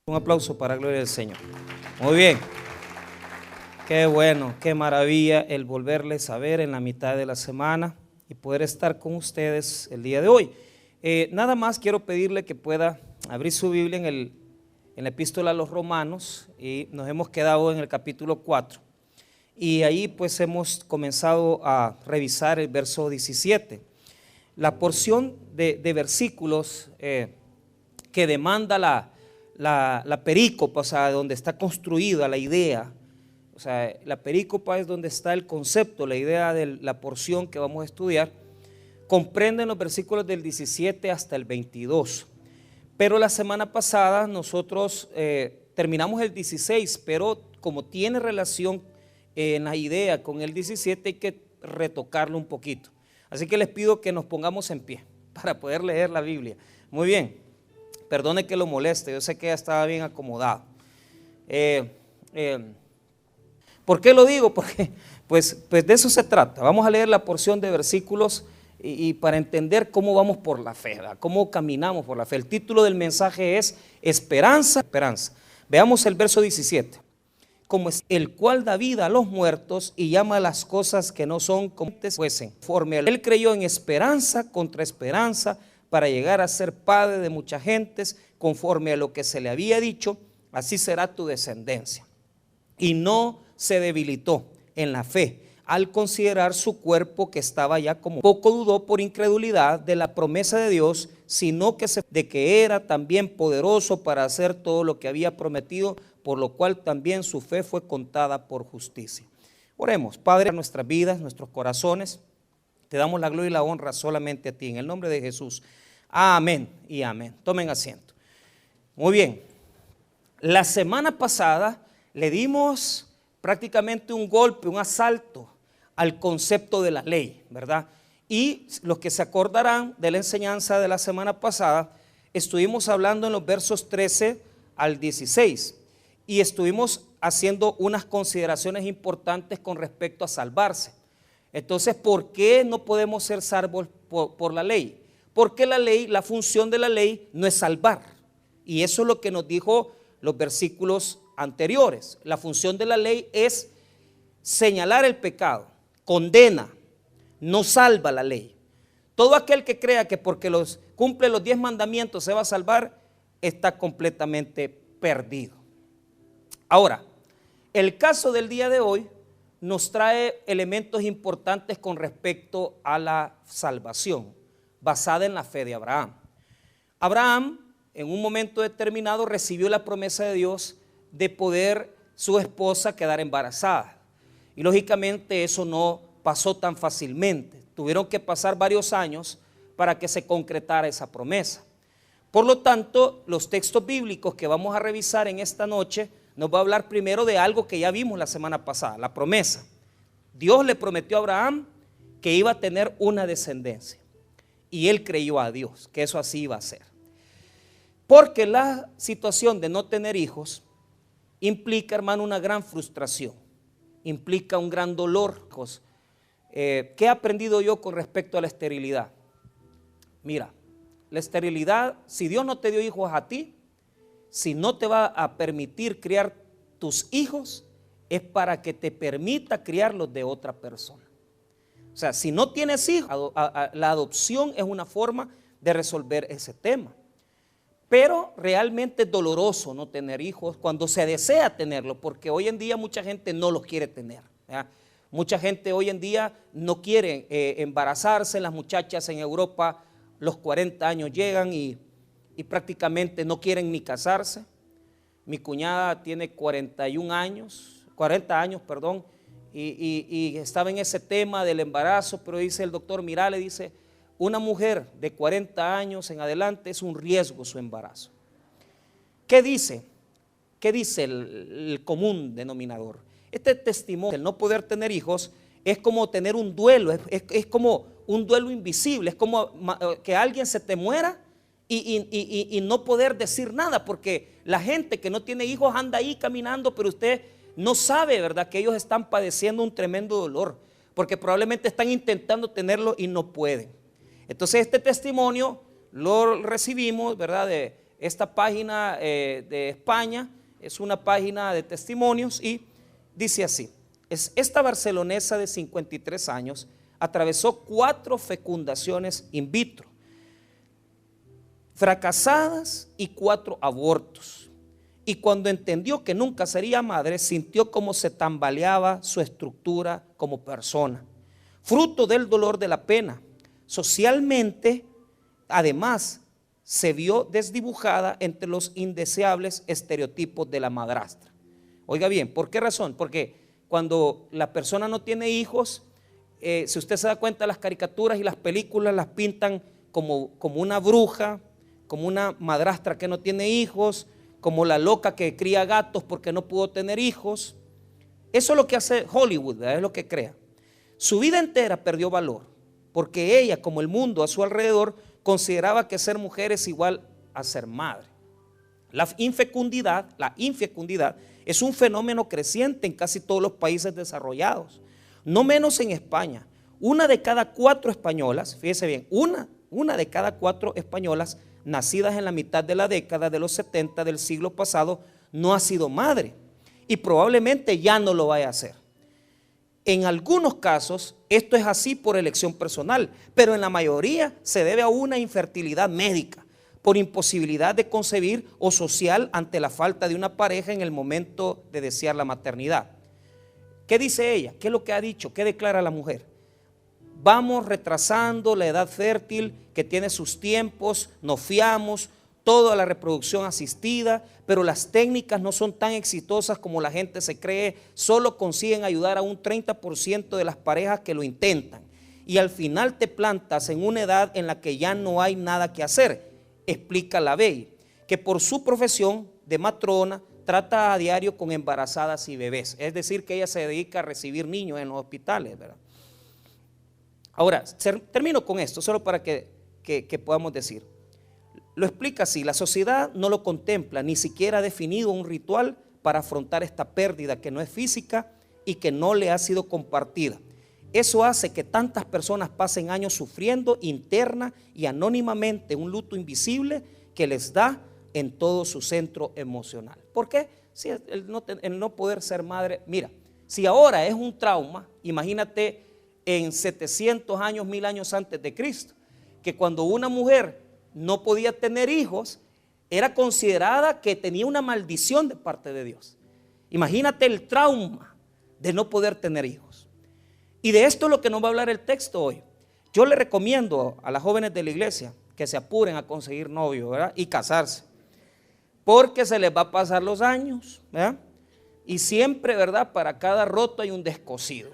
Un aplauso para la gloria del Señor. Muy bien. Qué bueno, qué maravilla el volverles a ver en la mitad de la semana y poder estar con ustedes el día de hoy. Nada más quiero pedirle que pueda abrir su Biblia en la epístola a los Romanos, y nos hemos quedado en el capítulo 4. Y ahí pues hemos comenzado a revisar el verso 17. La porción de versículos que demanda la perícopa, o sea, donde está construida la idea. O sea, la perícopa es donde está el concepto, la idea de la porción que vamos a estudiar. Comprenden los versículos del 17 hasta el 22. Pero la semana pasada nosotros terminamos el 16, pero como tiene relación en la idea con el 17, hay que retocarlo un poquito. Así que les pido que nos pongamos en pie para poder leer la Biblia. Muy bien, perdone que lo moleste, yo sé que ya estaba bien acomodado. ¿Por qué lo digo? Porque pues de eso se trata. Vamos a leer la porción de versículos y para entender cómo vamos por la fe, ¿verdad? Cómo caminamos por la fe. El título del mensaje es Esperanza, Esperanza. Veamos el verso 17. Como es el cual da vida a los muertos y llama a las cosas que no son como fuesen. Conforme él creyó en esperanza contra esperanza para llegar a ser padre de muchas gentes, conforme a lo que se le había dicho, así será tu descendencia. Y no se debilitó en la fe al considerar su cuerpo que estaba ya como poco dudó por incredulidad de la promesa de Dios, sino de que era también poderoso para hacer todo lo que había prometido, por lo cual también su fe fue contada por justicia. Oremos. Padre, nuestras vidas, nuestros corazones, te damos la gloria y la honra solamente a ti, en el nombre de Jesús. Amén y amén. Tomen asiento. Muy bien. La semana pasada le dimos prácticamente un golpe, un asalto al concepto de la ley, ¿verdad? Y los que se acordarán de la enseñanza de la semana pasada, estuvimos hablando en los versos 13 al 16 y estuvimos haciendo unas consideraciones importantes con respecto a salvarse. Entonces, ¿por qué no podemos ser salvos por la ley? Porque la función de la ley no es salvar. Y eso es lo que nos dijo los versículos anteriores. La función de la ley es señalar el pecado, condena, no salva la ley. Todo aquel que crea que porque cumple los 10 mandamientos se va a salvar, está completamente perdido. Ahora, el caso del día de hoy nos trae elementos importantes con respecto a la salvación, basada en la fe de Abraham. Abraham, en un momento determinado, recibió la promesa de Dios de poder su esposa quedar embarazada. Y lógicamente eso no pasó tan fácilmente. Tuvieron que pasar varios años para que se concretara esa promesa. Por lo tanto, los textos bíblicos que vamos a revisar en esta noche nos va a hablar primero de algo que ya vimos la semana pasada, la promesa. Dios le prometió a Abraham que iba a tener una descendencia y él creyó a Dios que eso así iba a ser. Porque la situación de no tener hijos implica, hermano, una gran frustración, implica un gran dolor. ¿Qué he aprendido yo con respecto a la esterilidad? Mira, la esterilidad, si Dios no te dio hijos a ti, si no te va a permitir criar tus hijos, es para que te permita criarlos de otra persona. O sea, si no tienes hijos, la adopción es una forma de resolver ese tema. Pero realmente es doloroso no tener hijos cuando se desea tenerlos, porque hoy en día mucha gente no los quiere tener, ¿verdad? Mucha gente hoy en día no quiere embarazarse. Las muchachas en Europa los 40 años llegan y prácticamente no quieren ni casarse. Mi cuñada tiene 40 años, y estaba en ese tema del embarazo, pero dice el doctor, mira, le dice, una mujer de 40 años en adelante es un riesgo su embarazo. ¿Qué dice? ¿Qué dice el común denominador? Este testimonio, el no poder tener hijos, es como tener un duelo, es como un duelo invisible, es como que alguien se te muera y no poder decir nada, porque la gente que no tiene hijos anda ahí caminando, pero usted no sabe, ¿verdad?, que ellos están padeciendo un tremendo dolor, porque probablemente están intentando tenerlo y no pueden. Entonces este testimonio lo recibimos, ¿verdad?, esta página de España es una página de testimonios y dice así: esta barcelonesa de 53 años atravesó 4 fecundaciones in vitro, fracasadas y 4 abortos. Y cuando entendió que nunca sería madre, sintió cómo se tambaleaba su estructura como persona, fruto del dolor de la pena. Socialmente, además, se vio desdibujada entre los indeseables estereotipos de la madrastra. Oiga bien, ¿por qué razón? Porque cuando la persona no tiene hijos, si usted se da cuenta, las caricaturas y las películas las pintan como una bruja, como una madrastra que no tiene hijos, como la loca que cría gatos porque no pudo tener hijos. Eso es lo que hace Hollywood, ¿verdad? Es lo que crea. Su vida entera perdió valor, porque ella, como el mundo a su alrededor, consideraba que ser mujer es igual a ser madre. La infecundidad es un fenómeno creciente en casi todos los países desarrollados, no menos en España. Una de cada 4 españolas, fíjese bien, una de cada 4 españolas nacidas en la mitad de la década de los 70 del siglo pasado no ha sido madre y probablemente ya no lo vaya a hacer. En algunos casos esto es así por elección personal, pero en la mayoría se debe a una infertilidad médica, por imposibilidad de concebir o social ante la falta de una pareja en el momento de desear la maternidad. ¿Qué dice ella? ¿Qué es lo que ha dicho? ¿Qué declara la mujer? Vamos retrasando la edad fértil que tiene sus tiempos, nos fiamos toda la reproducción asistida, pero las técnicas no son tan exitosas como la gente se cree, solo consiguen ayudar a un 30% de las parejas que lo intentan y al final te plantas en una edad en la que ya no hay nada que hacer, explica la Bey, que por su profesión de matrona trata a diario con embarazadas y bebés, es decir que ella se dedica a recibir niños en los hospitales, ¿verdad? Ahora, termino con esto, solo para que podamos decir. Lo explica así: la sociedad no lo contempla, ni siquiera ha definido un ritual para afrontar esta pérdida que no es física y que no le ha sido compartida. Eso hace que tantas personas pasen años sufriendo interna y anónimamente un luto invisible que les da en todo su centro emocional. ¿Por qué? Si el no poder ser madre, mira, si ahora es un trauma, imagínate en 700 años, 1000 años antes de Cristo, que cuando una mujer no podía tener hijos, era considerada que tenía una maldición de parte de Dios. Imagínate el trauma de no poder tener hijos. Y de esto es lo que nos va a hablar el texto hoy. Yo le recomiendo a las jóvenes de la iglesia que se apuren a conseguir novio, ¿verdad? Y casarse, porque se les va a pasar los años, ¿verdad? Y siempre, ¿verdad? Para cada roto hay un descosido.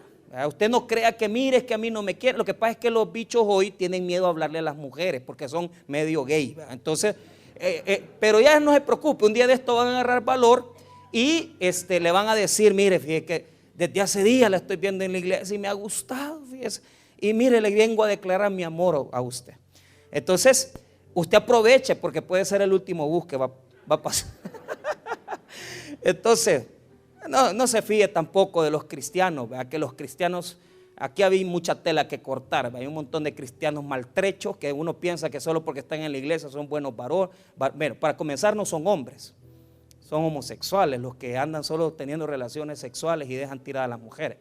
Usted no crea que mire, es que a mí no me quiere. Lo que pasa es que los bichos hoy tienen miedo a hablarle a las mujeres porque son medio gay, ¿verdad? Entonces, pero ya no se preocupe, un día de esto van a agarrar valor y le van a decir: mire, fíjese que desde hace días la estoy viendo en la iglesia y me ha gustado, fíjese, y mire, le vengo a declarar mi amor a usted. Entonces, usted aproveche porque puede ser el último bus que va a pasar. Entonces, no se fíe tampoco de los cristianos, ¿verdad? Que los cristianos, aquí había mucha tela que cortar, ¿verdad? Hay un montón de cristianos maltrechos que uno piensa que solo porque están en la iglesia son buenos varones. Bueno, para comenzar, no son hombres, son homosexuales los que andan solo teniendo relaciones sexuales y dejan tiradas a las mujeres.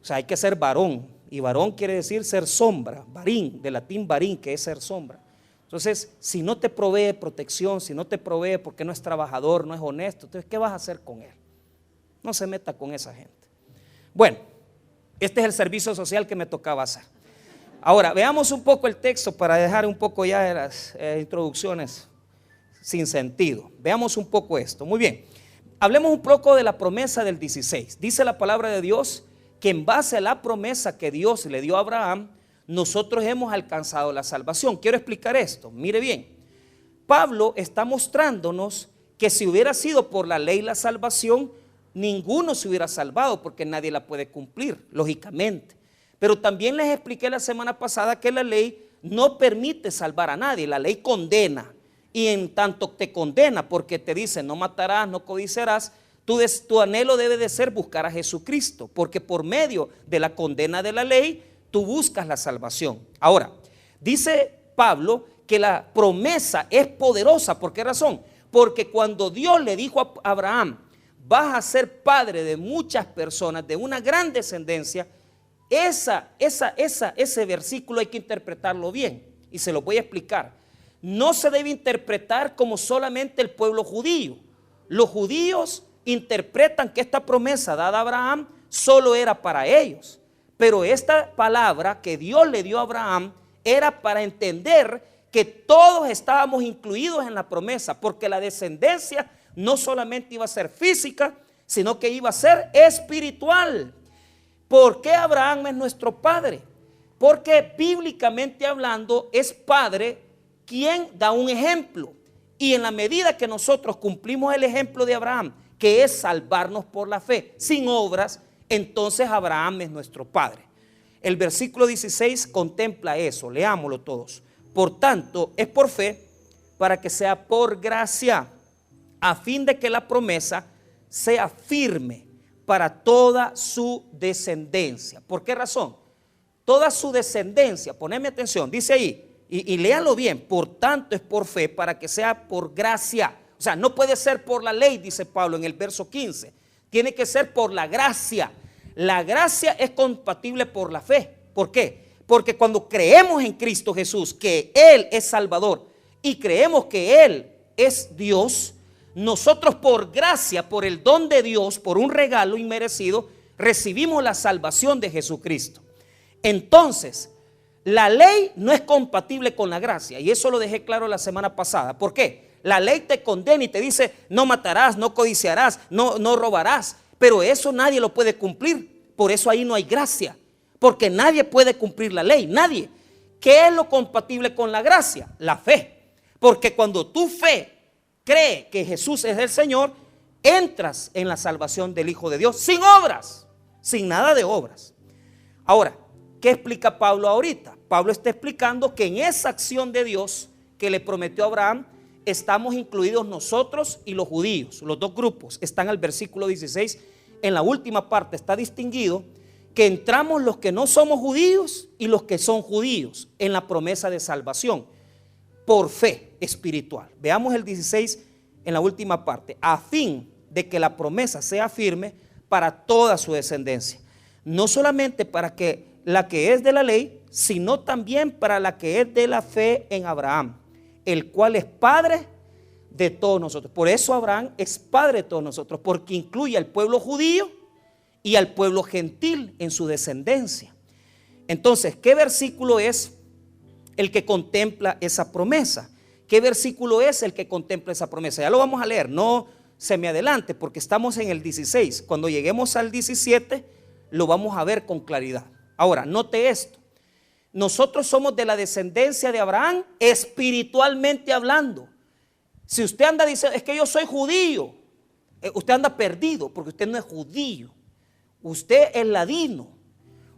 O sea, hay que ser varón, y varón quiere decir ser sombra, varín, de latín varín, que es ser sombra. Entonces, si no te provee protección, si no te provee porque no es trabajador, no es honesto, entonces ¿qué vas a hacer con él? No se meta con esa gente. Bueno, este es el servicio social que me tocaba hacer. Ahora, veamos un poco el texto para dejar un poco ya de las introducciones sin sentido. Veamos un poco esto. Muy bien, hablemos un poco de la promesa del 16. Dice la palabra de Dios que en base a la promesa que Dios le dio a Abraham, nosotros hemos alcanzado la salvación. Quiero explicar esto, mire bien. Pablo está mostrándonos que si hubiera sido por la ley la salvación, ninguno se hubiera salvado porque nadie la puede cumplir, lógicamente. Pero también les expliqué la semana pasada que la ley no permite salvar a nadie, la ley condena. Y en tanto te condena porque te dice no matarás, no codiciarás, tu anhelo debe de ser buscar a Jesucristo, porque por medio de la condena de la ley, tú buscas la salvación. Ahora, dice Pablo que la promesa es poderosa. ¿Por qué razón? Porque cuando Dios le dijo a Abraham, vas a ser padre de muchas personas, de una gran descendencia, ese versículo hay que interpretarlo bien y se lo voy a explicar. No se debe interpretar como solamente el pueblo judío. Los judíos interpretan que esta promesa dada a Abraham solo era para ellos, pero esta palabra que Dios le dio a Abraham era para entender que todos estábamos incluidos en la promesa, porque la descendencia no solamente iba a ser física, sino que iba a ser espiritual. ¿Por qué Abraham es nuestro padre? Porque bíblicamente hablando es padre quien da un ejemplo, y en la medida que nosotros cumplimos el ejemplo de Abraham, que es salvarnos por la fe, sin obras, entonces Abraham es nuestro padre. El versículo 16 contempla eso, leámoslo todos. Por tanto, es por fe, para que sea por gracia, a fin de que la promesa sea firme para toda su descendencia. ¿Por qué razón? Toda su descendencia, ponedme atención, dice ahí, y léalo bien, por tanto es por fe, para que sea por gracia. O sea, no puede ser por la ley, dice Pablo en el verso 15, tiene que ser por la gracia. La gracia es compatible por la fe. ¿Por qué? Porque cuando creemos en Cristo Jesús, que Él es Salvador, y creemos que Él es Dios, nosotros por gracia, por el don de Dios, por un regalo inmerecido, recibimos la salvación de Jesucristo. Entonces, la ley no es compatible con la gracia, y eso lo dejé claro la semana pasada. ¿Por qué? La ley te condena y te dice, no matarás, no codiciarás, no robarás, pero eso nadie lo puede cumplir. Por eso ahí no hay gracia, porque nadie puede cumplir la ley, nadie. ¿Qué es lo compatible con la gracia? La fe. Porque cuando tu fe cree que Jesús es el Señor, entras en la salvación del Hijo de Dios sin obras, sin nada de obras. Ahora, ¿qué explica Pablo ahorita? Pablo está explicando que en esa acción de Dios que le prometió a Abraham, estamos incluidos nosotros y los judíos. Los dos grupos están al versículo 16. En la última parte está distinguido que entramos los que no somos judíos y los que son judíos en la promesa de salvación por fe espiritual. Veamos el 16 en la última parte. A fin de que la promesa sea firme para toda su descendencia. No solamente para que la que es de la ley, sino también para la que es de la fe en Abraham, el cual es padre de todos nosotros. Por eso Abraham es padre de todos nosotros, porque incluye al pueblo judío y al pueblo gentil en su descendencia. Entonces, ¿qué versículo es el que contempla esa promesa? ¿Qué versículo es el que contempla esa promesa? Ya lo vamos a leer, no se me adelante, porque estamos en el 16. Cuando lleguemos al 17 lo vamos a ver con claridad. Ahora, note esto. Nosotros somos de la descendencia de Abraham espiritualmente hablando. Si usted anda diciendo, es que yo soy judío, usted anda perdido, porque usted no es judío. Usted es ladino.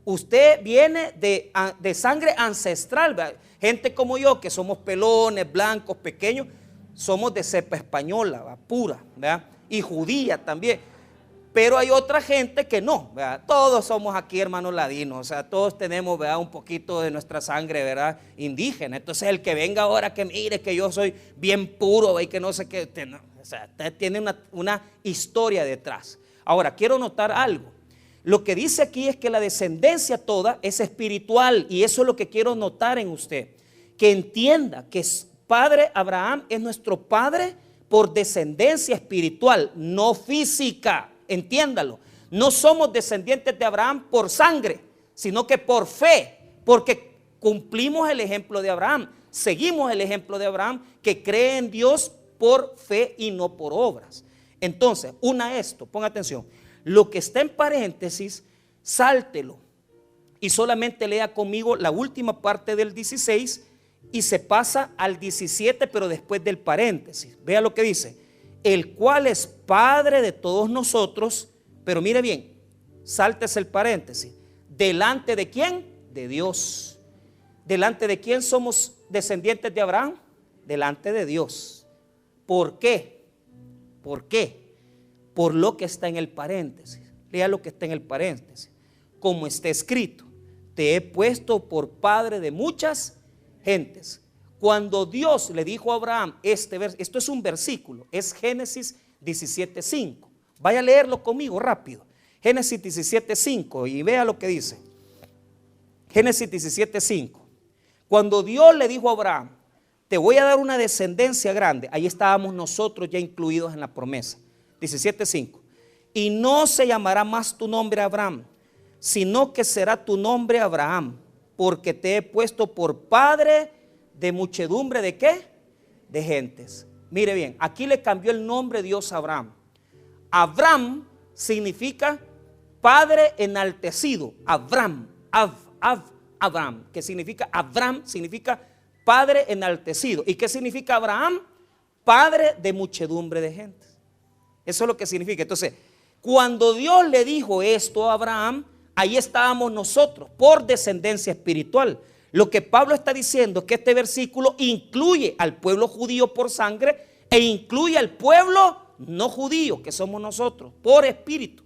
Usted viene de sangre ancestral, ¿verdad? Gente como yo, que somos pelones, blancos, pequeños, somos de cepa española, ¿verdad? Pura, ¿verdad? Y judía también. Pero hay otra gente que no, ¿verdad? Todos somos aquí hermanos ladinos, o sea, todos tenemos, ¿verdad?, un poquito de nuestra sangre, ¿verdad?, indígena. Entonces el que venga ahora que mire que yo soy bien puro y que no sé qué, no, o sea, usted tiene una historia detrás. Ahora, quiero notar algo. Lo que dice aquí es que la descendencia toda es espiritual, y eso es lo que quiero notar en usted. Que entienda que Padre Abraham es nuestro Padre por descendencia espiritual, no física. Entiéndalo, no somos descendientes de Abraham por sangre, sino que por fe, porque cumplimos el ejemplo de Abraham, seguimos el ejemplo de Abraham, que cree en Dios por fe y no por obras. Entonces, una esto, ponga atención, lo que está en paréntesis, sáltelo y solamente lea conmigo la última parte del 16 y se pasa al 17, pero después del paréntesis. Vea lo que dice. El cual es Padre de todos nosotros, pero mire bien, sáltese el paréntesis. ¿Delante de quién? De Dios. ¿Delante de quién somos descendientes de Abraham? Delante de Dios. ¿Por qué? ¿Por qué? Por lo que está en el paréntesis. Lea lo que está en el paréntesis. Como está escrito, te he puesto por padre de muchas gentes. cuando Dios le dijo a Abraham, esto es un versículo, es Génesis 17:5. Vaya a leerlo conmigo rápido. Génesis 17:5 y vea lo que dice. Génesis 17:5. Cuando Dios le dijo a Abraham, te voy a dar una descendencia grande, ahí estábamos nosotros ya incluidos en la promesa. 17:5. Y no se llamará más tu nombre Abraham, sino que será tu nombre Abraham, porque te he puesto por padre de muchedumbre ¿de qué? De gentes. Mire bien, aquí le cambió el nombre Dios a Abraham. Abraham significa padre enaltecido. Abraham, Abraham, que significa Abraham, significa padre enaltecido. ¿Y qué significa Abraham? Padre de muchedumbre de gentes. Eso es lo que significa. Entonces, cuando Dios le dijo esto a Abraham, ahí estábamos nosotros por descendencia espiritual. Lo que Pablo está diciendo es que este versículo incluye al pueblo judío por sangre e incluye al pueblo no judío, que somos nosotros, por espíritu,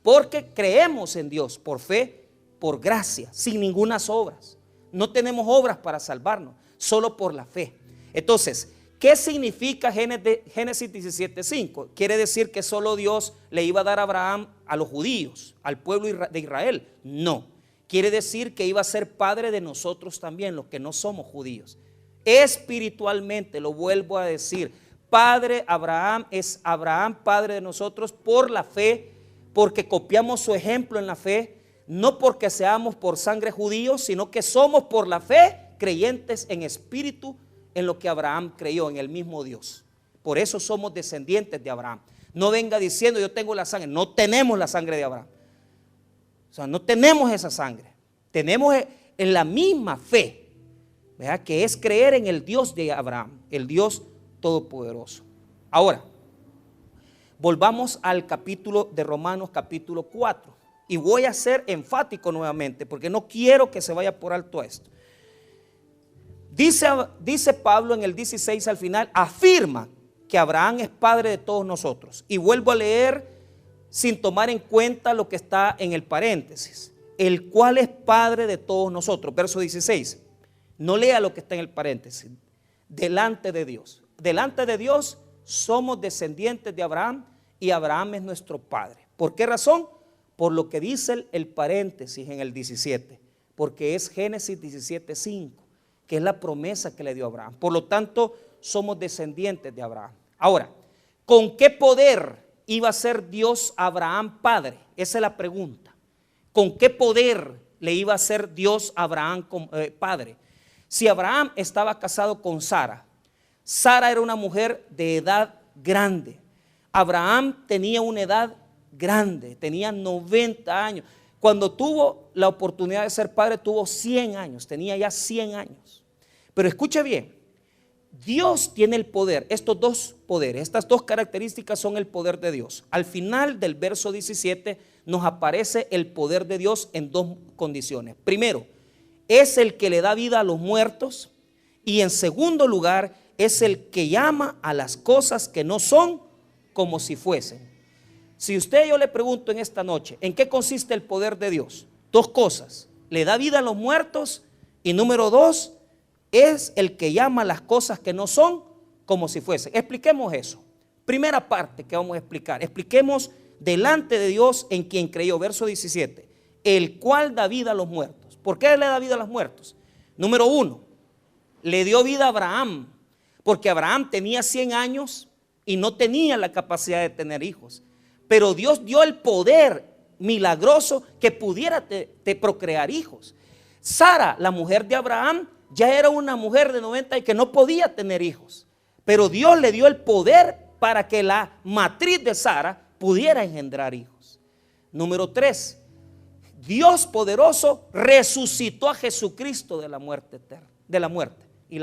porque creemos en Dios por fe, por gracia, sin ningunas obras. No tenemos obras para salvarnos, solo por la fe. Entonces, ¿qué significa Génesis 17:5? Quiere decir que solo Dios le iba a dar a Abraham a los judíos, al pueblo de Israel. No, quiere decir que iba a ser padre de nosotros también, los que no somos judíos. Espiritualmente, lo vuelvo a decir, padre Abraham es Abraham, padre de nosotros por la fe, porque copiamos su ejemplo en la fe, no porque seamos por sangre judíos, sino que somos por la fe creyentes en espíritu, en lo que Abraham creyó, en el mismo Dios. Por eso somos descendientes de Abraham. No venga diciendo yo tengo la sangre, no tenemos la sangre de Abraham. O sea, no tenemos esa sangre. Tenemos en la misma fe, ¿verdad? Que es creer en el Dios de Abraham, el Dios todopoderoso. Ahora, volvamos al capítulo de Romanos, capítulo 4. Y voy a ser enfático nuevamente, porque no quiero que se vaya por alto esto. Dice Pablo en el 16 al final, afirma que Abraham es padre de todos nosotros. Y vuelvo a leer sin tomar en cuenta lo que está en el paréntesis, el cual es padre de todos nosotros. Verso 16, no lea lo que está en el paréntesis. Delante de Dios. Delante de Dios somos descendientes de Abraham y Abraham es nuestro padre. ¿Por qué razón? Por lo que dice el paréntesis en el 17, porque es Génesis 17:5, que es la promesa que le dio a Abraham. Por lo tanto, somos descendientes de Abraham. Ahora, ¿con qué poder iba a ser Dios a Abraham padre? Esa es la pregunta. ¿Con qué poder le iba a ser Dios a Abraham padre? Si Abraham estaba casado con Sara, Sara era una mujer de edad grande. Abraham tenía una edad grande, tenía 90 años. Cuando tuvo la oportunidad de ser padre, tuvo 100 años, tenía ya 100 años. Pero escuche bien, Dios tiene el poder, estos dos poderes, estas dos características son el poder de Dios. Al final del verso 17 nos aparece el poder de Dios en dos condiciones. Primero, es el que le da vida a los muertos, y en segundo lugar, es el que llama a las cosas que no son como si fuesen. Si yo le pregunto en esta noche, ¿en qué consiste el poder de Dios? Dos cosas, le da vida a los muertos, y número dos, es el que llama a las cosas que no son como si fuesen. Expliquemos eso. Primera parte que vamos a explicar, expliquemos delante de Dios en quien creyó, verso 17, el cual da vida a los muertos. ¿Por qué le da vida a los muertos? Número uno, le dio vida a Abraham, porque Abraham tenía 100 años y no tenía la capacidad de tener hijos. Pero Dios dio el poder milagroso que pudiera procrear hijos. Sara, la mujer de Abraham, ya era una mujer de 90 y que no podía tener hijos. Pero Dios le dio el poder para que la matriz de Sara pudiera engendrar hijos. Número 3, Dios poderoso resucitó a Jesucristo de la muerte eterna, de la muerte y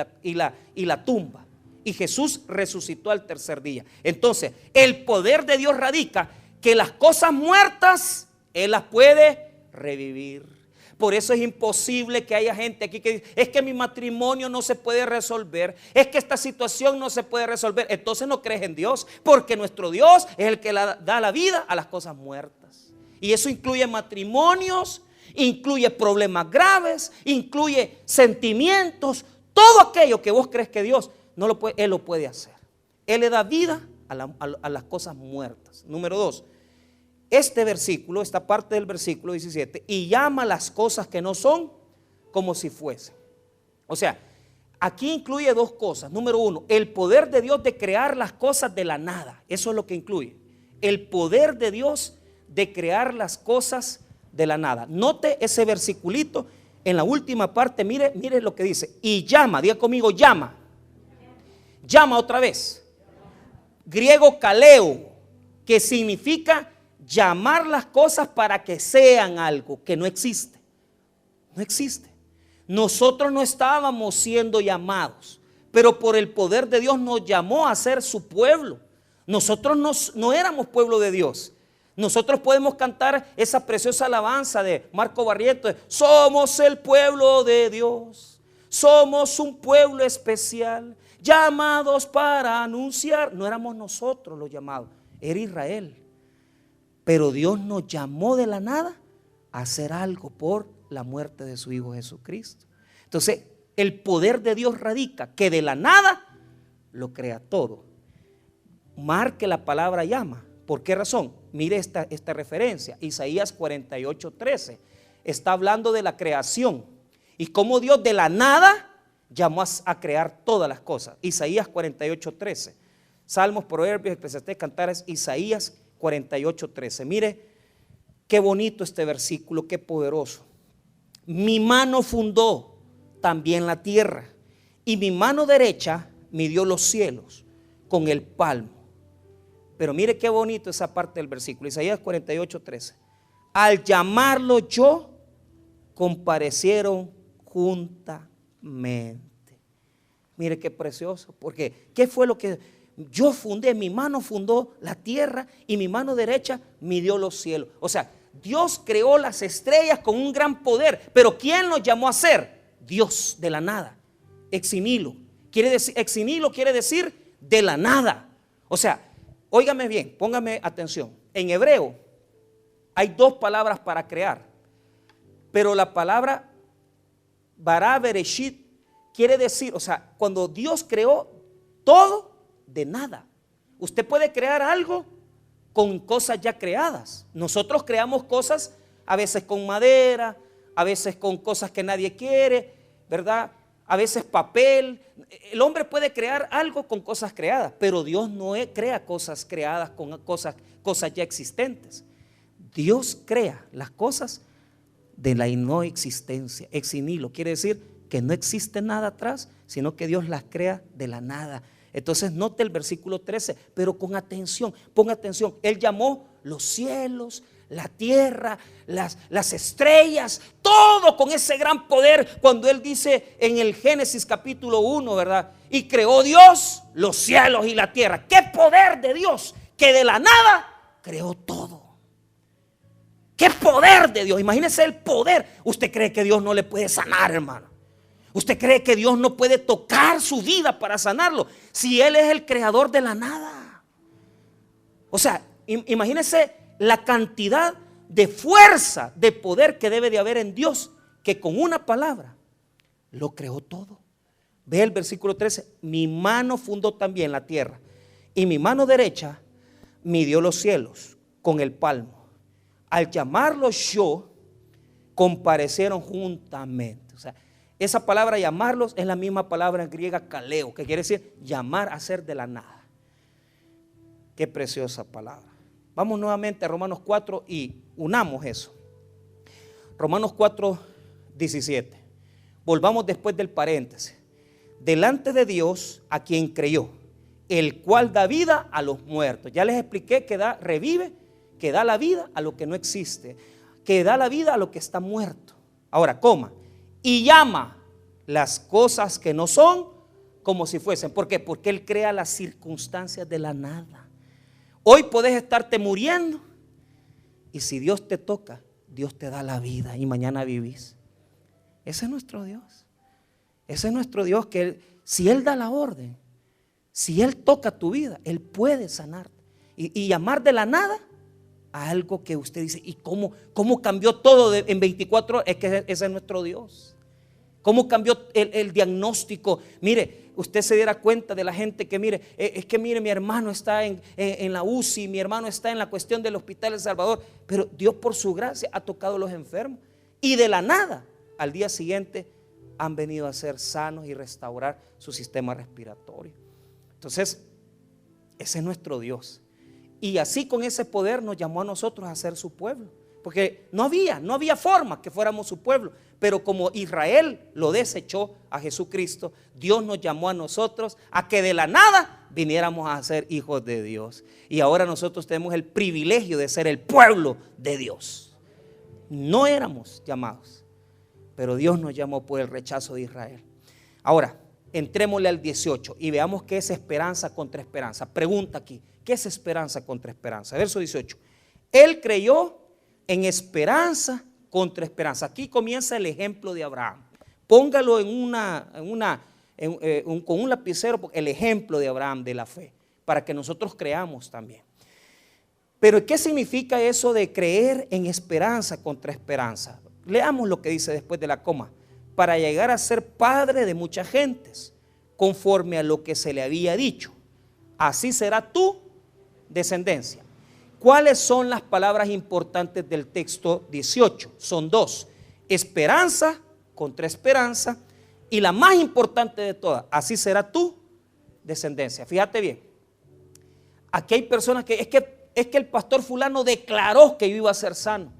la tumba. Y Jesús resucitó al tercer día. Entonces, el poder de Dios radica que las cosas muertas Él las puede revivir. Por eso es imposible que haya gente aquí que dice, es que mi matrimonio no se puede resolver, es que esta situación no se puede resolver. Entonces no crees en Dios, porque nuestro Dios es el que da la vida a las cosas muertas. Y eso incluye matrimonios, incluye problemas graves, incluye sentimientos. todo aquello que vos crees que Dios no lo puede, Él lo puede hacer. Él le da vida a las cosas muertas. Número 2, este versículo, esta parte del versículo 17, y llama las cosas que no son como si fuesen. O sea, aquí incluye dos cosas. Número 1, el poder de Dios de crear las cosas de la nada. Eso es lo que incluye. El poder de Dios de crear las cosas de la nada. Note ese versiculito en la última parte. Mire lo que dice. Y llama, diga conmigo, llama. Llama otra vez. Griego kaleo, que significa llamar las cosas para que sean algo que no existe. No existe. Nosotros no estábamos siendo llamados, pero por el poder de Dios nos llamó a ser su pueblo. Nosotros no éramos pueblo de Dios. Nosotros podemos cantar esa preciosa alabanza de Marco Barrientos: somos el pueblo de Dios, somos un pueblo especial, llamados para anunciar. No éramos nosotros los llamados, era Israel. Pero Dios nos llamó de la nada a hacer algo por la muerte de su Hijo Jesucristo. Entonces, el poder de Dios radica que de la nada lo crea todo. Marque la palabra llama. ¿Por qué razón? Mire esta referencia. Isaías 48:13 está hablando de la creación y cómo Dios de la nada llamó a crear todas las cosas. Isaías 48:13. Salmos, Proverbios, Eclesiastés, Cantares, Isaías 48:13. Mire qué bonito este versículo, qué poderoso. Mi mano fundó también la tierra, y mi mano derecha midió los cielos con el palmo. Pero mire qué bonito esa parte del versículo, Isaías 48:13. Al llamarlo yo, comparecieron juntamente. Mire qué precioso, porque ¿qué fue lo que yo fundé? Mi mano fundó la tierra y mi mano derecha midió los cielos. O sea, Dios creó las estrellas con un gran poder, pero ¿quién los llamó a ser? Dios, de la nada. Ex nihilo quiere decir de la nada. O sea, óigame bien, póngame atención. En hebreo hay dos palabras para crear, pero la palabra bara bereshit quiere decir, o sea, cuando Dios creó todo de nada. Usted puede crear algo con cosas ya creadas. Nosotros creamos cosas a veces con madera, a veces con cosas que nadie quiere, ¿verdad? A veces papel. El hombre puede crear algo con cosas creadas, pero Dios no crea cosas creadas con cosas ya existentes. Dios crea las cosas de la no existencia. Ex nihilo quiere decir que no existe nada atrás, sino que Dios las crea de la nada. Entonces note el versículo 13, pero con atención, ponga atención. Él llamó los cielos, la tierra, las estrellas, todo con ese gran poder. Cuando Él dice en el Génesis capítulo 1, ¿verdad? Y creó Dios los cielos y la tierra. ¡Qué poder de Dios! Que de la nada creó todo. ¡Qué poder de Dios! Imagínese el poder. ¿Usted cree que Dios no le puede sanar, hermano? ¿Usted cree que Dios no puede tocar su vida para sanarlo? Si Él es el creador de la nada. O sea, imagínese la cantidad de fuerza, de poder que debe de haber en Dios, que con una palabra lo creó todo. Ve el versículo 13. Mi mano fundó también la tierra, y mi mano derecha midió los cielos con el palmo. Al llamarlos yo, comparecieron juntamente. O sea, esa palabra llamarlos es la misma palabra en griega kaleo, que quiere decir llamar, hacer de la nada. Qué preciosa palabra. Vamos nuevamente a Romanos 4 y unamos eso. Romanos 4:17. Volvamos después del paréntesis. Delante de Dios a quien creyó, el cual da vida a los muertos. Ya les expliqué que revive, que da la vida a lo que no existe, que da la vida a lo que está muerto. Ahora, coma. Y llama las cosas que no son como si fuesen. ¿Por qué? Porque Él crea las circunstancias de la nada. Hoy podés estarte muriendo y si Dios te toca, Dios te da la vida y mañana vivís. Ese es nuestro Dios. Ese es nuestro Dios que si Él da la orden, si Él toca tu vida, Él puede sanarte y llamar de la nada a algo que usted dice, ¿y cómo cambió todo en 24 horas? Es que ese es nuestro Dios. cómo cambió el diagnóstico. Mire, usted se diera cuenta de la gente que mire, es que mire, mi hermano está en la UCI, mi hermano está en la cuestión del hospital de El Salvador, pero Dios por su gracia ha tocado a los enfermos y de la nada al día siguiente han venido a ser sanos y restaurar su sistema respiratorio. Entonces, ese es nuestro Dios. Y así con ese poder nos llamó a nosotros a ser su pueblo. Porque no había forma que fuéramos su pueblo. Pero como Israel lo desechó a Jesucristo, Dios nos llamó a nosotros a que de la nada viniéramos a ser hijos de Dios. Y ahora nosotros tenemos el privilegio de ser el pueblo de Dios. No éramos llamados, pero Dios nos llamó por el rechazo de Israel. Ahora, entrémosle al 18 y veamos qué es esperanza contra esperanza. Pregunta aquí, ¿qué es esperanza contra esperanza? Verso 18. Él creyó en esperanza contra esperanza. Aquí comienza el ejemplo de Abraham. Póngalo con un lapicero, el ejemplo de Abraham de la fe, para que nosotros creamos también. Pero ¿qué significa eso de creer en esperanza contra esperanza? Leamos lo que dice después de la coma. Para llegar a ser padre de muchas gentes, conforme a lo que se le había dicho. Así será tu descendencia. ¿Cuáles son las palabras importantes del texto 18? Son dos: esperanza contra esperanza, y la más importante de todas, así será tu descendencia. Fíjate bien, aquí hay personas que es que el pastor fulano declaró que yo iba a ser sano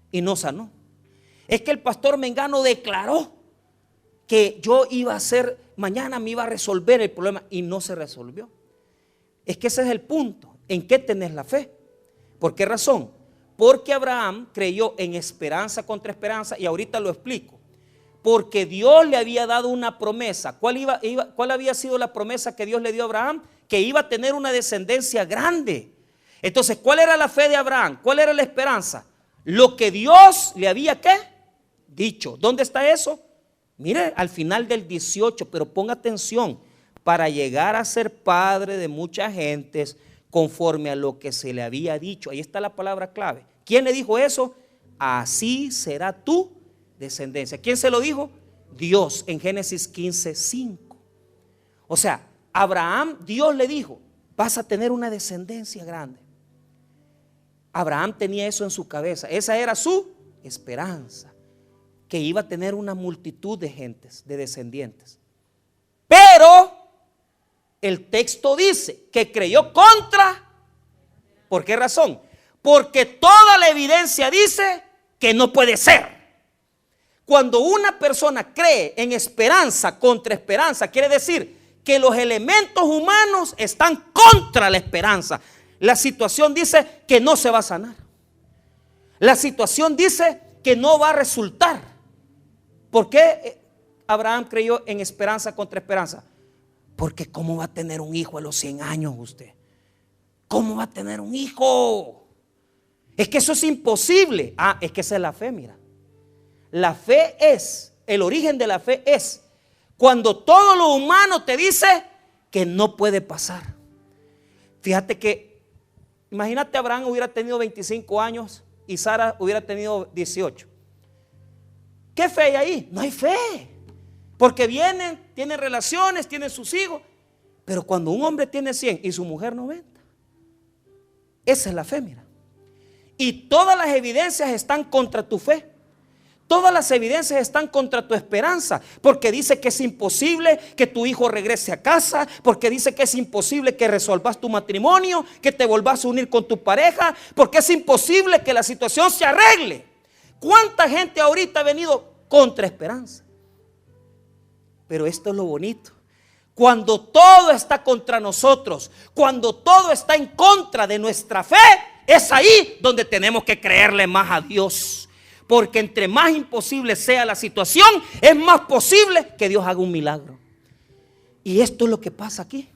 y no sanó. Es que el pastor Mengano declaró que yo iba a ser, mañana me iba a resolver el problema y no se resolvió. Es que ese es el punto. ¿En qué tenés la fe? ¿Por qué razón? Porque Abraham creyó en esperanza contra esperanza, y ahorita lo explico. Porque Dios le había dado una promesa. ¿Cuál había sido la promesa que Dios le dio a Abraham? Que iba a tener una descendencia grande. Entonces, ¿cuál era la fe de Abraham? ¿Cuál era la esperanza? Lo que Dios le había, ¿qué? Dicho. ¿Dónde está eso? Mire, al final del 18, pero ponga atención. Para llegar a ser padre de muchas gentes, conforme a lo que se le había dicho. Ahí está la palabra clave. ¿Quién le dijo eso? Así será tu descendencia. ¿Quién se lo dijo? Dios, en Génesis 15:5. O sea, Abraham, Dios le dijo, vas a tener una descendencia grande. Abraham tenía eso en su cabeza. Esa era su esperanza, que iba a tener una multitud de gentes, de descendientes. Pero el texto dice que creyó contra. ¿Por qué razón? Porque toda la evidencia dice que no puede ser. Cuando una persona cree en esperanza contra esperanza, quiere decir que los elementos humanos están contra la esperanza. La situación dice que no se va a sanar. La situación dice que no va a resultar. ¿Por qué Abraham creyó en esperanza contra esperanza? Porque ¿cómo va a tener un hijo a los 100 años usted? ¿Cómo va a tener un hijo? Es que eso es imposible. Ah, es que esa es la fe, mira. La fe es, el origen de la fe es cuando todo lo humano te dice que no puede pasar. Fíjate que, imagínate, Abraham hubiera tenido 25 años y Sara hubiera tenido 18. ¿Qué fe hay ahí? No hay fe. Porque vienen, tienen relaciones, tienen sus hijos. Pero cuando un hombre tiene 100 y su mujer 90, esa es la fe, mira. Y todas las evidencias están contra tu fe. Todas las evidencias están contra tu esperanza, porque dice que es imposible que tu hijo regrese a casa, porque dice que es imposible que resuelvas tu matrimonio, que te volvás a unir con tu pareja, porque es imposible que la situación se arregle. ¿Cuánta gente ahorita ha venido contra esperanza? Pero esto es lo bonito. Cuando todo está contra nosotros, cuando todo está en contra de nuestra fe, es ahí donde tenemos que creerle más a Dios. Porque entre más imposible sea la situación, es más posible que Dios haga un milagro. Y esto es lo que pasa aquí.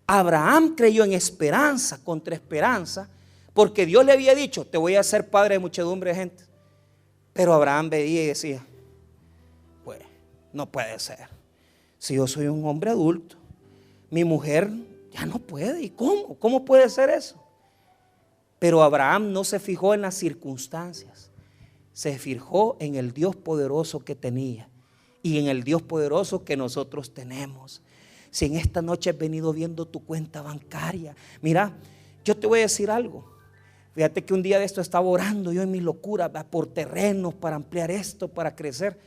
Abraham creyó en esperanza contra esperanza, porque Dios le había dicho, te voy a hacer padre de muchedumbre de gente. Pero Abraham veía y decía, pues no puede ser. Si yo soy un hombre adulto, mi mujer ya no puede. ¿Y cómo? ¿Cómo puede ser eso? Pero Abraham no se fijó en las circunstancias. Se fijó en el Dios poderoso que tenía y en el Dios poderoso que nosotros tenemos. Si en esta noche has venido viendo tu cuenta bancaria, mira, yo te voy a decir algo. Fíjate que un día de esto estaba orando yo en mi locura por terrenos, para ampliar esto, para crecer.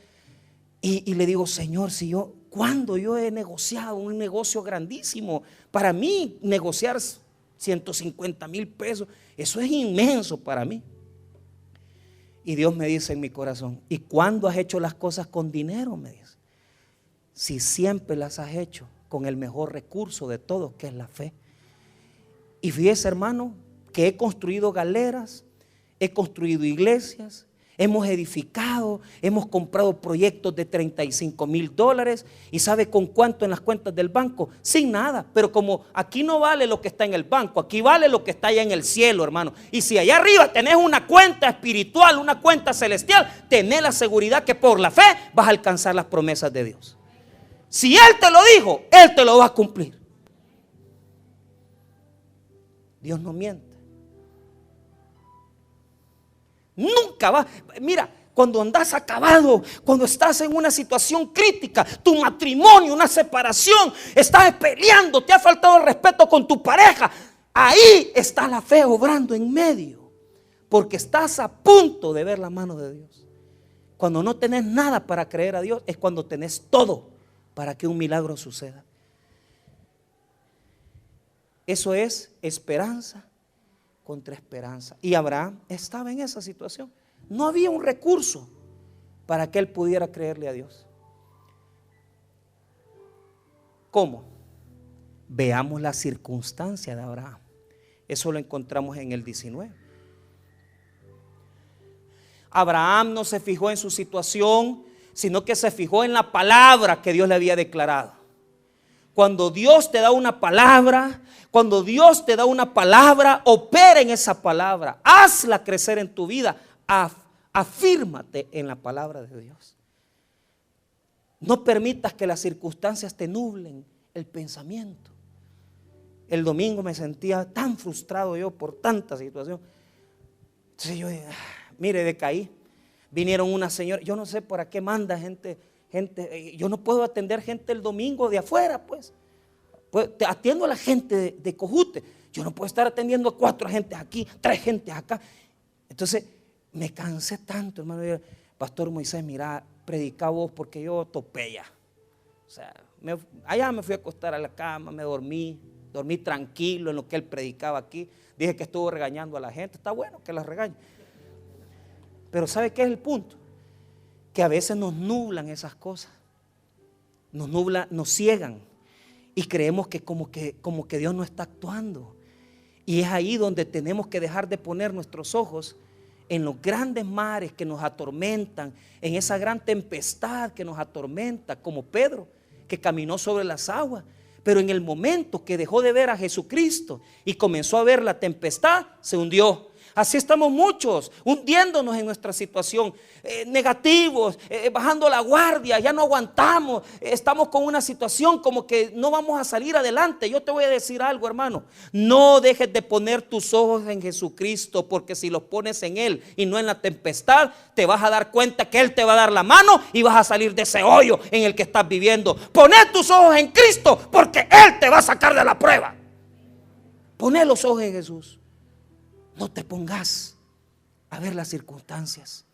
Y le digo, Señor, si yo, ¿cuándo yo he negociado un negocio grandísimo? Para mí negociar 150,000 pesos, eso es inmenso para mí. Y Dios me dice en mi corazón, ¿y cuándo has hecho las cosas con dinero? Me dice, si siempre las has hecho con el mejor recurso de todos, que es la fe. Y fíjese, hermano, que he construido galeras, he construido iglesias, hemos edificado, hemos comprado proyectos de $35,000. ¿Y sabe con cuánto en las cuentas del banco? Sin nada. Pero como aquí no vale lo que está en el banco, aquí vale lo que está allá en el cielo, hermano. Y si allá arriba tenés una cuenta espiritual, una cuenta celestial, tenés la seguridad que por la fe vas a alcanzar las promesas de Dios. Si Él te lo dijo, Él te lo va a cumplir. Dios no miente. Nunca va. Mira, cuando andas acabado, cuando estás en una situación crítica, tu matrimonio, una separación, estás peleando, te ha faltado el respeto con tu pareja, ahí está la fe obrando en medio, porque estás a punto de ver la mano de Dios. Cuando no tenés nada para creer a Dios, es cuando tenés todo para que un milagro suceda. Eso es esperanza contra esperanza. Y Abraham estaba en esa situación. No había un recurso para que él pudiera creerle a Dios. ¿Cómo? Veamos la circunstancia de Abraham. Eso lo encontramos en el 19. Abraham no se fijó en su situación, sino que se fijó en la palabra que Dios le había declarado. Cuando Dios te da una palabra, opera en esa palabra, hazla crecer en tu vida, afírmate en la palabra de Dios. No permitas que las circunstancias te nublen el pensamiento. El domingo me sentía tan frustrado yo por tanta situación. Entonces yo dije, mire, decaí. Vinieron una señora, yo no sé para qué manda gente, yo no puedo atender gente el domingo de afuera, pues atiendo a la gente de Cojute, yo no puedo estar atendiendo a 4 gentes aquí, 3 gentes acá. Entonces me cansé tanto, hermano. Yo, Pastor Moisés, mira, predica vos porque yo topé ya. O sea, allá me fui a acostar a la cama, me dormí tranquilo en lo que él predicaba aquí. Dije que estuvo regañando a la gente, está bueno que la regañe. Pero ¿sabe qué es el punto? Que a veces nos nublan esas cosas, nos ciegan y creemos que como que Dios no está actuando. Y es ahí donde tenemos que dejar de poner nuestros ojos en los grandes mares que nos atormentan, en esa gran tempestad que nos atormenta, como Pedro, que caminó sobre las aguas. Pero en el momento que dejó de ver a Jesucristo y comenzó a ver la tempestad, se hundió. Así estamos muchos, hundiéndonos en nuestra situación, negativos, bajando la guardia, ya no aguantamos, estamos con una situación como que no vamos a salir adelante. Yo te voy a decir algo, hermano, no dejes de poner tus ojos en Jesucristo, porque si los pones en Él y no en la tempestad, te vas a dar cuenta que Él te va a dar la mano y vas a salir de ese hoyo en el que estás viviendo. Poné tus ojos en Cristo, porque Él te va a sacar de la prueba. Poné los ojos en Jesús. No te pongas a ver las circunstancias.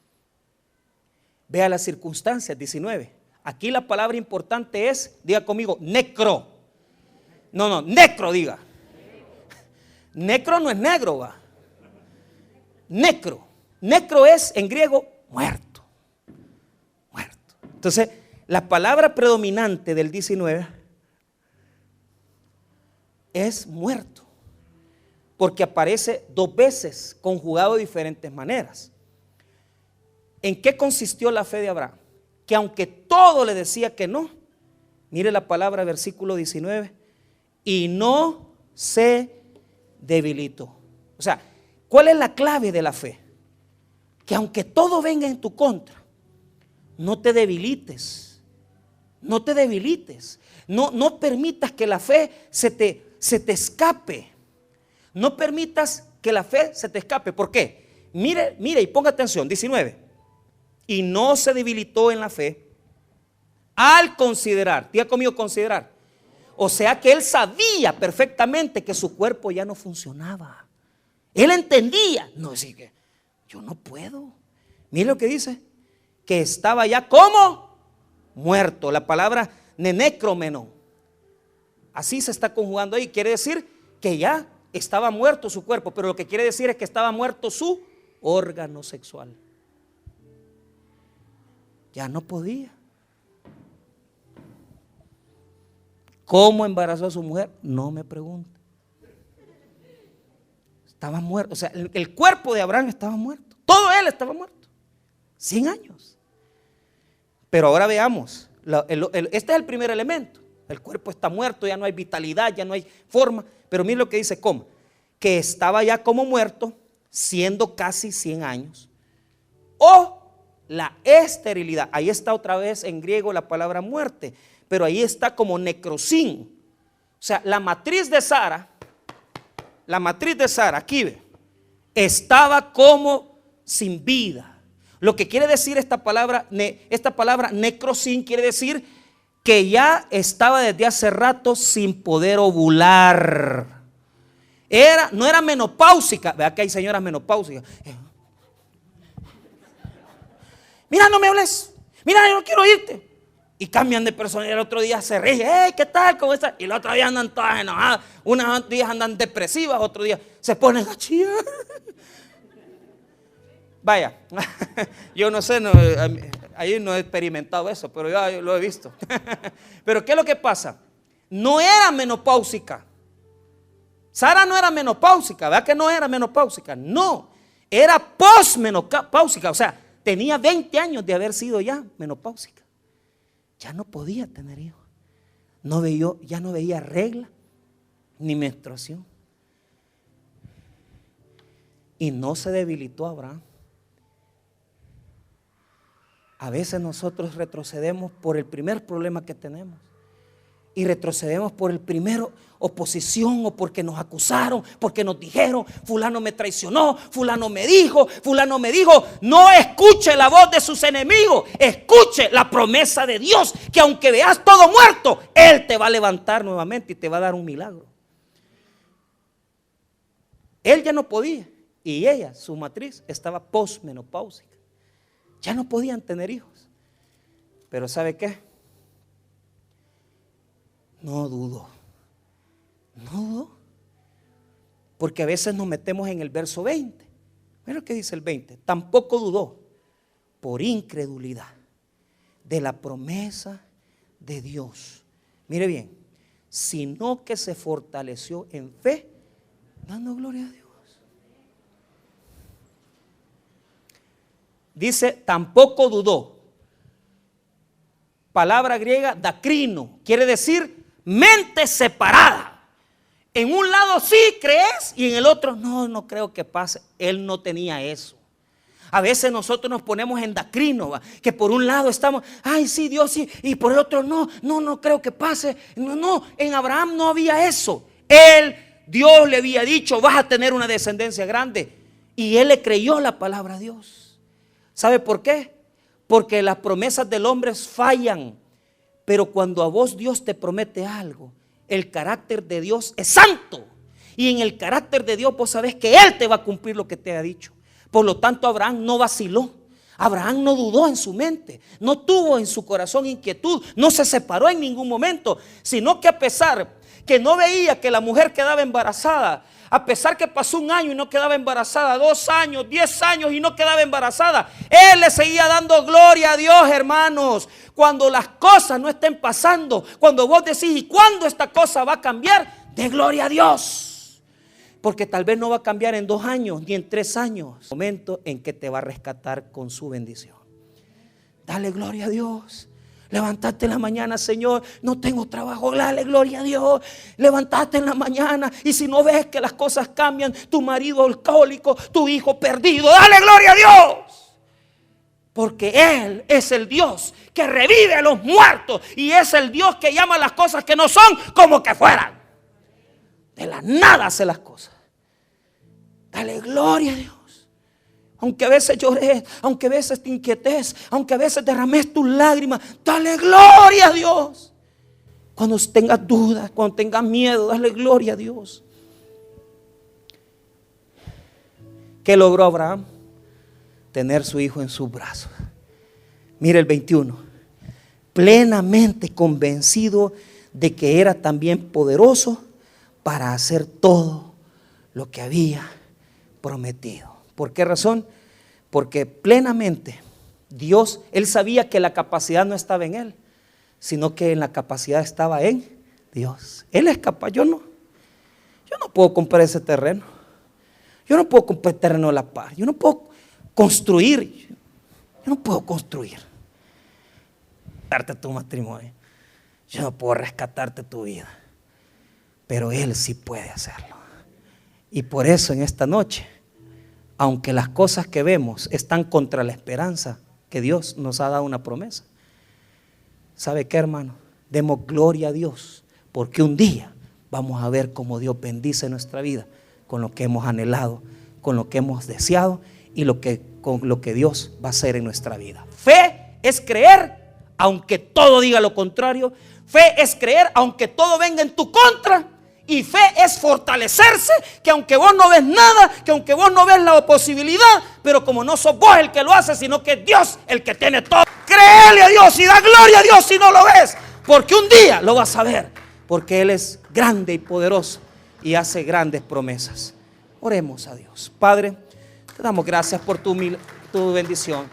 Vea las circunstancias, 19. Aquí la palabra importante es, diga conmigo, necro. No, necro, diga. Necro no es negro, va. Necro. Necro es en griego muerto. Muerto. Entonces, la palabra predominante del 19 es muerto. Porque aparece 2 veces conjugado de diferentes maneras. ¿En qué consistió la fe de Abraham? Que aunque todo le decía que no, mire la palabra, versículo 19, y no se debilitó. O sea, ¿cuál es la clave de la fe? Que aunque todo venga en tu contra, no te debilites. No te debilites. No permitas que la fe se te escape. No permitas que la fe se te escape. ¿Por qué? Mire y ponga atención, 19. Y no se debilitó en la fe Al considerar, diga conmigo considerar. O sea que él sabía perfectamente que su cuerpo ya no funcionaba. Él entendía. No, decir que yo no puedo. Mire lo que dice. Que estaba ya como muerto. La palabra nenecromeno. Así se está conjugando ahí. Quiere decir que ya estaba muerto su cuerpo. Pero lo que quiere decir es que estaba muerto su órgano sexual. Ya no podía. ¿Cómo embarazó a su mujer? No me pregunte. Estaba muerto. O sea, el cuerpo de Abraham estaba muerto. Todo él estaba muerto. 100 años. Pero ahora veamos. Este es el primer elemento. El cuerpo está muerto, ya no hay vitalidad, ya no hay forma. Pero mire lo que dice, ¿cómo? Que estaba ya como muerto, siendo casi 100 años. O la esterilidad. Ahí está otra vez en griego la palabra muerte. Pero ahí está como necrosín. O sea, la matriz de Sara, aquí ve, estaba como sin vida. Lo que quiere decir esta palabra necrosín, quiere decir que ya estaba desde hace rato sin poder ovular. No era menopáusica. Vea que hay señoras menopáusicas. Mira, no me hables. Mira, yo no quiero irte. Y cambian de persona y el otro día se ríe. Hey, ¿qué tal? ¿Cómo estás? Y el otro día andan todas enojadas. Unos días andan depresivas, otro día se ponen a chillar. Vaya, yo no sé, ahí no he experimentado eso, pero yo lo he visto. Pero ¿qué es lo que pasa? No era menopáusica. Sara no era menopáusica, ¿verdad que no era menopáusica? No, era posmenopáusica, o sea, tenía 20 años de haber sido ya menopáusica. Ya no podía tener hijos. Ya no veía regla ni menstruación. Y no se debilitó Abraham. A veces nosotros retrocedemos por el primer problema que tenemos. Y retrocedemos por el primero oposición o porque nos acusaron, porque nos dijeron, fulano me traicionó, fulano me dijo. No escuche la voz de sus enemigos, escuche la promesa de Dios, que aunque veas todo muerto, Él te va a levantar nuevamente y te va a dar un milagro. Él ya no podía y ella, su matriz, estaba posmenopáusica. Ya no podían tener hijos. Pero ¿sabe qué? No dudó. Porque a veces nos metemos en el verso 20. Mira lo que dice el 20. Tampoco dudó por incredulidad de la promesa de Dios. Mire bien, sino que se fortaleció en fe, dando gloria a Dios. Dice, tampoco dudó. Palabra griega, dacrino, quiere decir mente separada. En un lado sí crees y en el otro no creo que pase. Él no tenía eso. A veces nosotros nos ponemos en dacrino, que por un lado estamos, ay sí, Dios sí, y por el otro no creo que pase. No, en Abraham no había eso. Dios le había dicho, vas a tener una descendencia grande. Y él le creyó la palabra a Dios. ¿Sabe por qué? Porque las promesas del hombre fallan. Pero cuando a vos Dios te promete algo, el carácter de Dios es santo. Y en el carácter de Dios vos sabés que Él te va a cumplir lo que te ha dicho. Por lo tanto, Abraham no vaciló. Abraham no dudó en su mente, no tuvo en su corazón inquietud, no se separó en ningún momento, sino que a pesar que no veía que la mujer quedaba embarazada, a pesar que pasó 1 año y no quedaba embarazada, 2 años, 10 años y no quedaba embarazada, él le seguía dando gloria a Dios, hermanos. Cuando las cosas no estén pasando, cuando vos decís, ¿y cuándo esta cosa va a cambiar? De gloria a Dios. Porque tal vez no va a cambiar en 2 años ni en 3 años. Momento en que te va a rescatar con su bendición. Dale gloria a Dios. Levantate en la mañana, Señor, no tengo trabajo, dale gloria a Dios. Levantate en la mañana y si no ves que las cosas cambian, tu marido alcohólico, tu hijo perdido, dale gloria a Dios. Porque Él es el Dios que revive a los muertos y es el Dios que llama las cosas que no son como que fueran. De la nada hace las cosas. Dale gloria a Dios. aunque a veces llores, aunque a veces te inquietes, aunque a veces derrames tus lágrimas, dale gloria a Dios. Cuando tengas dudas, cuando tengas miedo, dale gloria a Dios. ¿Qué logró Abraham? Tener su hijo en sus brazos. Mire el 21. Plenamente convencido de que era también poderoso para hacer todo lo que había prometido. ¿Por qué razón? Porque plenamente Dios, él sabía que la capacidad no estaba en él, sino que en la capacidad estaba en Dios. Él es capaz, yo no. Yo no puedo comprar ese terreno. Yo no puedo comprar el terreno de la paz. Yo no puedo construir. Yo no puedo construir. Darte tu matrimonio. Yo no puedo rescatarte tu vida. Pero Él sí puede hacerlo. Y por eso en esta noche, aunque las cosas que vemos están contra la esperanza, que Dios nos ha dado una promesa. ¿Sabe qué, hermano? Demos gloria a Dios, porque un día vamos a ver cómo Dios bendice nuestra vida con lo que hemos anhelado, con lo que hemos deseado y con lo que Dios va a hacer en nuestra vida. Fe es creer aunque todo diga lo contrario. Fe es creer aunque todo venga en tu contra. Y fe es fortalecerse, que aunque vos no ves nada, que aunque vos no ves la posibilidad, pero como no sos vos el que lo hace, sino que es Dios el que tiene todo, créele a Dios y da gloria a Dios si no lo ves, porque un día lo vas a ver, porque Él es grande y poderoso y hace grandes promesas. Oremos a Dios. Padre, te damos gracias por tu bendición.